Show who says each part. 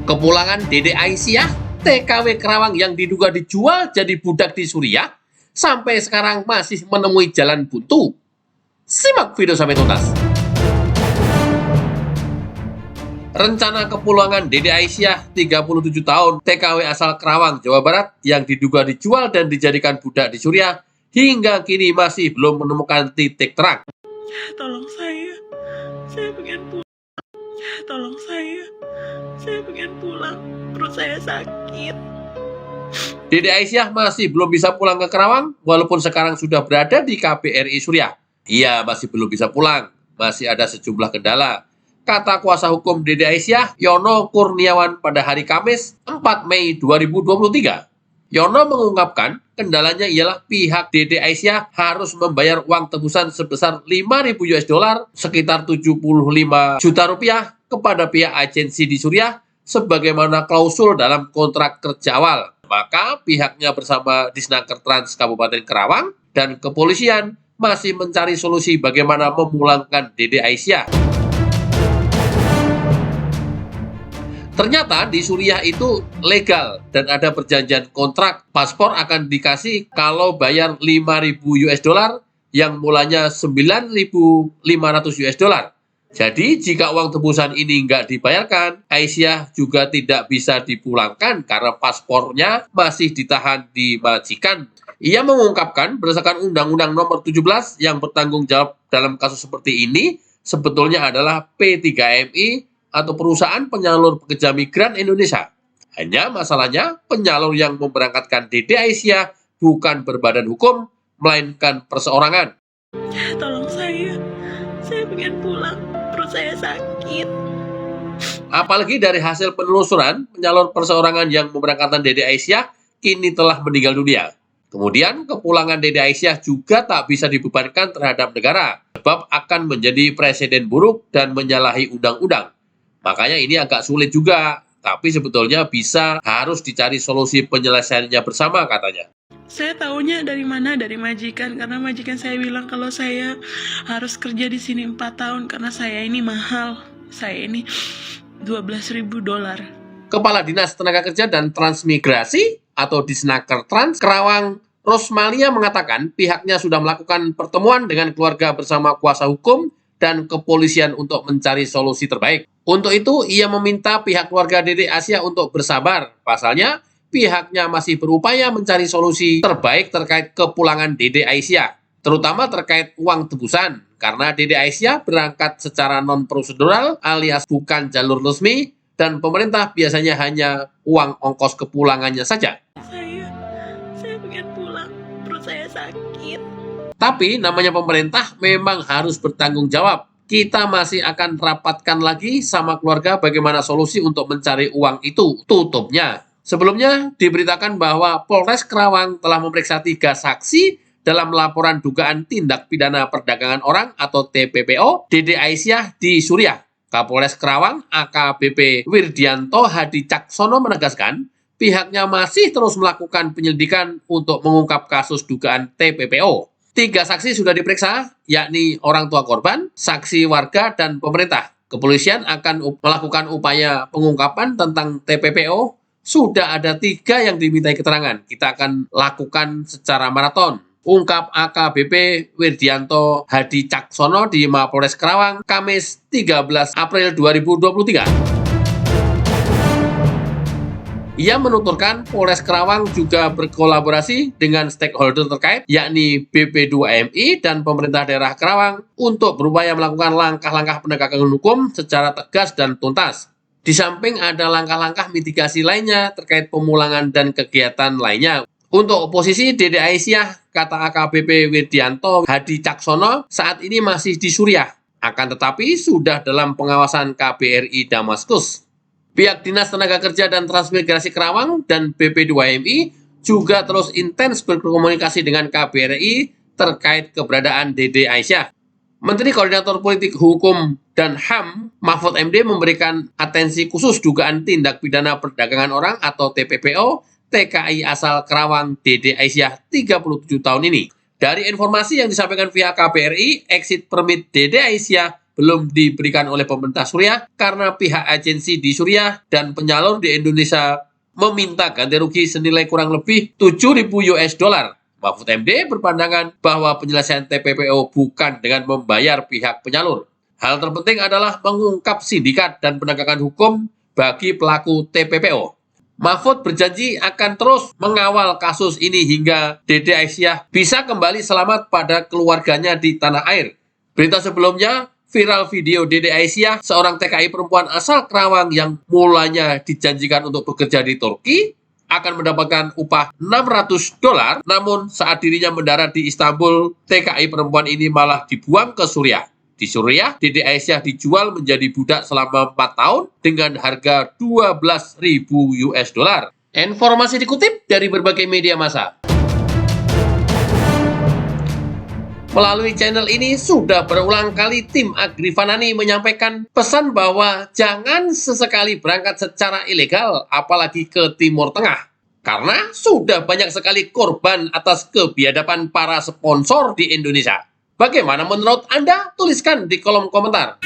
Speaker 1: Kepulangan Dede Aisyah, TKW Kerawang yang diduga dijual jadi budak di Suriah, sampai sekarang masih menemui jalan buntu. Simak video sampai tuntas. Rencana kepulangan Dede Aisyah, 37 tahun, TKW asal Kerawang, Jawa Barat, yang diduga dijual dan dijadikan budak di Suriah, hingga kini masih belum menemukan titik terang.
Speaker 2: Tolong saya pengen pulang. Tolong saya pengen pulang. Perut saya sakit.
Speaker 1: Dede Aisyah masih belum bisa pulang ke Kerawang, walaupun sekarang sudah berada di KBRI Suriah. Ia masih belum bisa pulang, masih ada sejumlah kendala. Kata kuasa hukum Dede Aisyah, Yono Kurniawan, pada hari Kamis 4 Mei 2023. Yono mengungkapkan kendalanya ialah pihak Dede Aisyah harus membayar uang tebusan sebesar 5.000 US dollar, sekitar 75 juta rupiah, kepada pihak agensi di Suriah sebagaimana klausul dalam kontrak kerja awal. Maka pihaknya bersama Disnaker Trans Kabupaten Kerawang dan kepolisian masih mencari solusi bagaimana memulangkan Dede Aisyah. Ternyata di Suriah itu legal dan ada perjanjian kontrak paspor akan dikasih kalau bayar 5.000 US dollar yang mulanya 9.500 US dollar. Jadi jika uang tebusan ini nggak dibayarkan, Aisyah juga tidak bisa dipulangkan karena paspornya masih ditahan di majikan. Ia mengungkapkan berdasarkan Undang-Undang Nomor 17 yang bertanggung jawab dalam kasus seperti ini sebetulnya adalah P3MI atau Perusahaan Penyalur Pekerja Migran Indonesia. Hanya masalahnya penyalur yang memberangkatkan Dede Aisyah bukan berbadan hukum, melainkan perseorangan.
Speaker 2: Tolong saya pengen pulang. Perut saya sakit.
Speaker 1: Apalagi dari hasil penelusuran, penyalur perseorangan yang memberangkatkan Dede Aisyah kini telah meninggal dunia. Kemudian kepulangan Dede Aisyah juga tak bisa dibebankan terhadap negara, sebab akan menjadi presiden buruk dan menyalahi undang-undang. Makanya ini agak sulit juga, tapi sebetulnya harus dicari solusi penyelesaiannya bersama, katanya.
Speaker 2: Saya tahunya dari mana? Dari majikan, karena majikan saya bilang kalau saya harus kerja di sini 4 tahun karena saya ini mahal. Saya ini 12.000 dolar.
Speaker 1: Kepala Dinas Tenaga Kerja dan Transmigrasi atau Disnaker Trans Kerawang, Rosmalia, mengatakan pihaknya sudah melakukan pertemuan dengan keluarga bersama kuasa hukum dan kepolisian untuk mencari solusi terbaik. Untuk itu, ia meminta pihak keluarga Dede Aisyah untuk bersabar. Pasalnya, pihaknya masih berupaya mencari solusi terbaik terkait kepulangan Dede Aisyah, terutama terkait uang tebusan, karena Dede Aisyah berangkat secara non-prosedural alias bukan jalur resmi, dan pemerintah biasanya hanya uang ongkos kepulangannya saja.
Speaker 2: Saya pengen pulang, perut saya sakit.
Speaker 1: Tapi namanya pemerintah memang harus bertanggung jawab. Kita masih akan rapatkan lagi sama keluarga bagaimana solusi untuk mencari uang itu, tutupnya. Sebelumnya diberitakan bahwa Polres Kerawang telah memeriksa 3 saksi dalam laporan dugaan tindak pidana perdagangan orang atau TPPO Dede Aisyah di Suriah. Kapolres Kerawang AKBP Wirdianto Hadi Caksono menegaskan pihaknya masih terus melakukan penyelidikan untuk mengungkap kasus dugaan TPPO. 3 saksi sudah diperiksa, yakni orang tua korban, saksi warga, dan pemerintah. Kepolisian akan melakukan upaya pengungkapan tentang TPPO. Sudah ada 3 yang dimintai keterangan. Kita akan lakukan secara maraton. Ungkap AKBP Wirdianto Hadi Caksono di Mapolres Kerawang, Kamis 13 April 2023. Ia menuturkan Polres Kerawang juga berkolaborasi dengan stakeholder terkait, yakni BP2MI dan pemerintah daerah Kerawang, untuk berupaya melakukan langkah-langkah penegakan hukum secara tegas dan tuntas. Di samping ada langkah-langkah mitigasi lainnya terkait pemulangan dan kegiatan lainnya. Untuk posisi Dede Aisyah, kata AKBP Wirdianto Hadi Caksono, saat ini masih di Suriah, akan tetapi sudah dalam pengawasan KBRI Damaskus. Pihak Dinas Tenaga Kerja dan Transmigrasi Kerawang dan BP2MI juga terus intens berkomunikasi dengan KBRI terkait keberadaan Dede Aisyah. Menteri Koordinator Politik Hukum dan HAM Mahfud MD memberikan atensi khusus dugaan tindak pidana perdagangan orang atau TPPO TKI asal Kerawang Dede Aisyah 37 tahun ini. Dari informasi yang disampaikan pihak KBRI, exit permit Dede Aisyah belum diberikan oleh pemerintah Suriah karena pihak agensi di Suriah dan penyalur di Indonesia meminta ganti rugi senilai kurang lebih 7.000 US dollar. Mahfud MD berpandangan bahwa penyelesaian TPPO bukan dengan membayar pihak penyalur. Hal terpenting adalah mengungkap sindikat dan penegakan hukum bagi pelaku TPPO. Mahfud berjanji akan terus mengawal kasus ini hingga Dede Aisyah bisa kembali selamat pada keluarganya di tanah air. Berita sebelumnya, viral video Dede Aisyah, seorang TKI perempuan asal Kerawang yang mulanya dijanjikan untuk bekerja di Turki, akan mendapatkan upah 600 dolar, namun saat dirinya mendarat di Istanbul, TKI perempuan ini malah dibuang ke Suriah. Di Suriah, Dede Aisyah dijual menjadi budak selama 4 tahun dengan harga 12.000 US dollar. Informasi dikutip dari berbagai media massa. Melalui channel ini sudah berulang kali tim Agrifanani menyampaikan pesan bahwa jangan sesekali berangkat secara ilegal, apalagi ke Timur Tengah. Karena sudah banyak sekali korban atas kebiadaban para sponsor di Indonesia. Bagaimana menurut Anda? Tuliskan di kolom komentar.